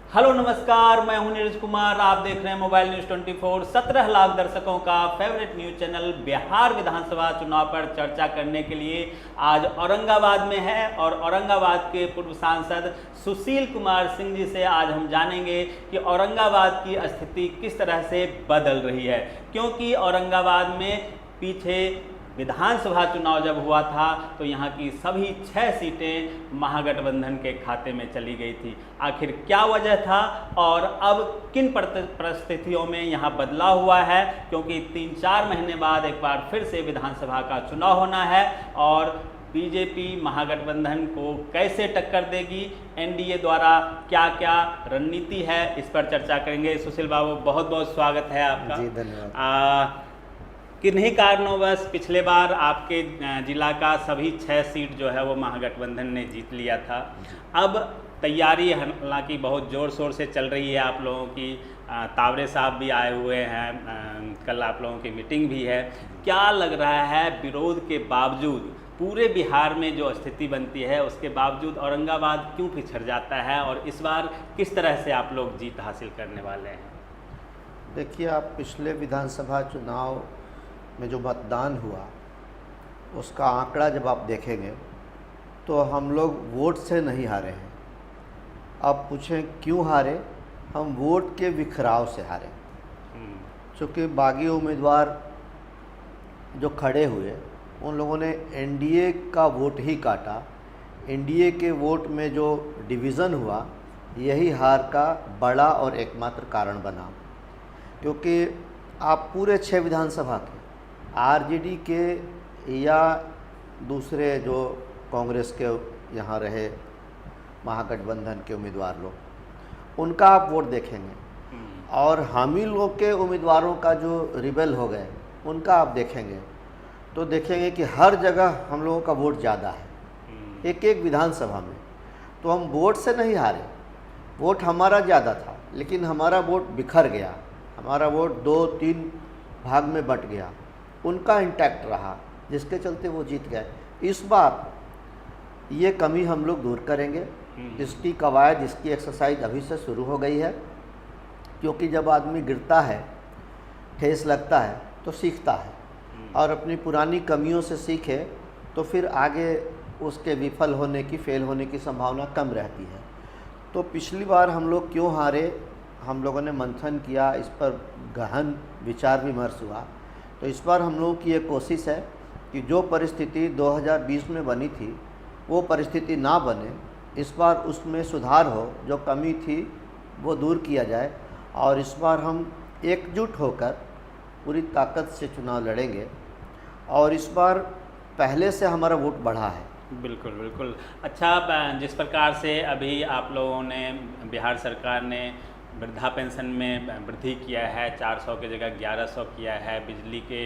Hello नमस्कार, मैं हूं नीरज कुमार। आप देख रहे हैं मोबाइल न्यूज़ 24। 17 लाख दर्शकों का फेवरेट न्यूज चैनल बिहार विधानसभा चुनाव पर चर्चा करने के लिए आज औरंगाबाद में है और औरंगाबाद के पूर्व सांसद सुशील कुमार सिंह जी से आज हम जानेंगे कि औरंगाबाद की स्थिति किस तरह से बदल रही है, क्योंकि औरंगाबाद में पीछे विधानसभा चुनाव जब हुआ था तो यहाँ की सभी 6 सीटें महागठबंधन के खाते में चली गई थी। आखिर क्या वजह था और अब किन परिस्थितियों में यहाँ बदलाव हुआ है, क्योंकि 3-4 महीने बाद एक बार फिर से विधानसभा का चुनाव होना है और बीजेपी महागठबंधन को कैसे टक्कर देगी, एनडीए द्वारा क्या क्या रणनीति है, इस पर चर्चा करेंगे। सुशील बाबू, बहुत बहुत स्वागत है आपका। जी धन्यवाद। किन्हीं कारणोंवश पिछले बार आपके जिला का सभी 6 सीट जो है वो महागठबंधन ने जीत लिया था। अब तैयारी हालांकि बहुत ज़ोर शोर से चल रही है आप लोगों की। तावरे साहब भी आए हुए हैं, कल आप लोगों की मीटिंग भी है। क्या लग रहा है, विरोध के बावजूद पूरे बिहार में जो स्थिति बनती है उसके बावजूद औरंगाबाद क्यों पिछड़ जाता है और इस बार किस तरह से आप लोग जीत हासिल करने वाले हैं? देखिए, आप पिछले विधानसभा चुनाव में जो मतदान हुआ उसका आंकड़ा जब आप देखेंगे तो हम लोग वोट से नहीं हारे हैं। आप पूछें क्यों हारे? हम वोट के बिखराव से हारे। चूँकि बागी उम्मीदवार जो खड़े हुए उन लोगों ने एनडीए का वोट ही काटा। एनडीए के वोट में जो डिवीज़न हुआ यही हार का बड़ा और एकमात्र कारण बना, क्योंकि आप पूरे 6 विधानसभा के आरजेडी के या दूसरे जो कांग्रेस के यहाँ रहे महागठबंधन के उम्मीदवार लोग, उनका आप वोट देखेंगे और हम ही लोग के उम्मीदवारों का जो रिबेल हो गए उनका आप देखेंगे तो देखेंगे कि हर जगह हम लोगों का वोट ज़्यादा है एक एक विधानसभा में। तो हम वोट से नहीं हारे, वोट हमारा ज़्यादा था लेकिन हमारा वोट बिखर गया, हमारा वोट 2-3 भाग में बट गया, उनका इंटैक्ट रहा, जिसके चलते वो जीत गए। इस बार ये कमी हम लोग दूर करेंगे। इसकी कवायद, इसकी एक्सरसाइज अभी से शुरू हो गई है, क्योंकि जब आदमी गिरता है, ठेस लगता है तो सीखता है और अपनी पुरानी कमियों से सीखे तो फिर आगे उसके विफल होने की, फेल होने की संभावना कम रहती है। तो पिछली बार हम लोग क्यों हारे, हम लोगों ने मंथन किया, इस पर गहन विचार विमर्श हुआ। तो इस बार हम लोगों की ये कोशिश है कि जो परिस्थिति 2020 में बनी थी वो परिस्थिति ना बने, इस बार उसमें सुधार हो, जो कमी थी वो दूर किया जाए और इस बार हम एकजुट होकर पूरी ताकत से चुनाव लड़ेंगे। और इस बार पहले से हमारा वोट बढ़ा है। बिल्कुल बिल्कुल। अच्छा, जिस प्रकार से अभी आप लोगों ने, बिहार सरकार ने वृद्धा पेंशन में वृद्धि किया है, 400 की जगह 1100 किया है, बिजली के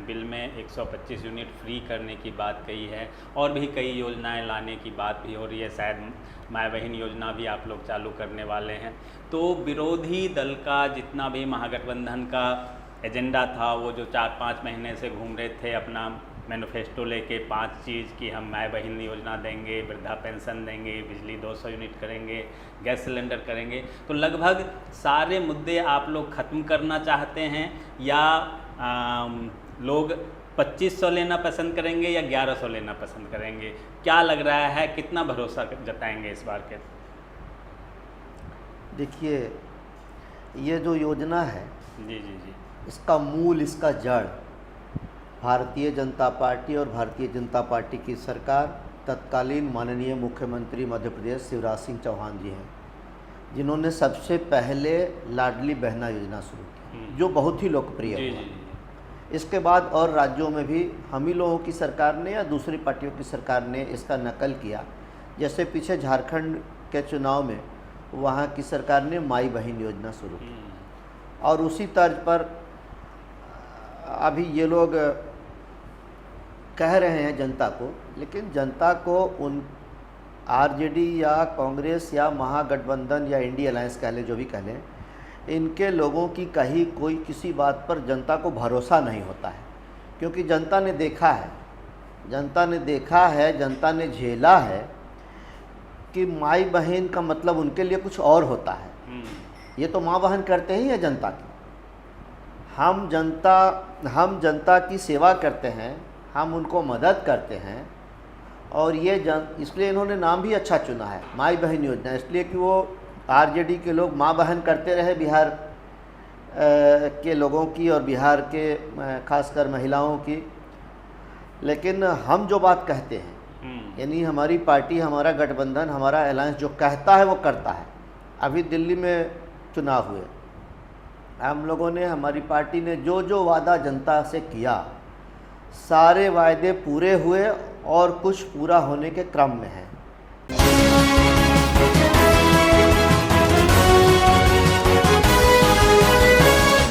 बिल में 125 यूनिट फ्री करने की बात कही है और भी कई योजनाएं लाने की बात भी हो रही है। शायद माय बहन योजना भी आप लोग चालू करने वाले हैं। तो विरोधी दल का जितना भी महागठबंधन का एजेंडा था, वो जो 4-5 महीने से घूम रहे थे अपना मैनिफेस्टो लेके 5 चीज़ की, हम माय बहन योजना देंगे, वृद्धा पेंशन देंगे, बिजली 200 यूनिट करेंगे, गैस सिलेंडर करेंगे, तो लगभग सारे मुद्दे आप लोग ख़त्म करना चाहते हैं या लोग 2500 लेना पसंद करेंगे या 1100 लेना पसंद करेंगे? क्या लग रहा है, कितना भरोसा जताएंगे इस बार के? देखिए, ये जो योजना है जी जी जी, इसका मूल, इसका जड़ भारतीय जनता पार्टी और भारतीय जनता पार्टी की सरकार, तत्कालीन माननीय मुख्यमंत्री मध्य प्रदेश शिवराज सिंह चौहान जी हैं, जिन्होंने सबसे पहले लाडली बहना योजना शुरू की, जो बहुत ही लोकप्रिय हुआ। इसके बाद और राज्यों में भी हम ही लोगों की सरकार ने या दूसरी पार्टियों की सरकार ने इसका नकल किया। जैसे पीछे झारखंड के चुनाव में वहाँ की सरकार ने माई बहन योजना शुरू की और उसी तर्ज पर अभी ये लोग कह रहे हैं जनता को, लेकिन जनता को उन आरजेडी या कांग्रेस या महागठबंधन या इंडिया अलायंस कह लें, जो भी कह लें, इनके लोगों की कहीं कोई किसी बात पर जनता को भरोसा नहीं होता है, क्योंकि जनता ने देखा है, जनता ने झेला है कि माई बहन का मतलब उनके लिए कुछ और होता है ये तो माँ बहन करते ही है जनता की। हम जनता की सेवा करते हैं, हम उनको मदद करते हैं, और ये इसलिए इन्होंने नाम भी अच्छा चुना है, माई बहन योजना, इसलिए कि वो आरजेडी के लोग माँ बहन करते रहे बिहार के लोगों की और बिहार के खासकर महिलाओं की। लेकिन हम जो बात कहते हैं, यानी हमारी पार्टी, हमारा गठबंधन, हमारा अलायंस जो कहता है वो करता है। अभी दिल्ली में चुनाव हुए, हम लोगों ने, हमारी पार्टी ने जो जो वादा जनता से किया, सारे वायदे पूरे हुए और कुछ पूरा होने के क्रम में हैं।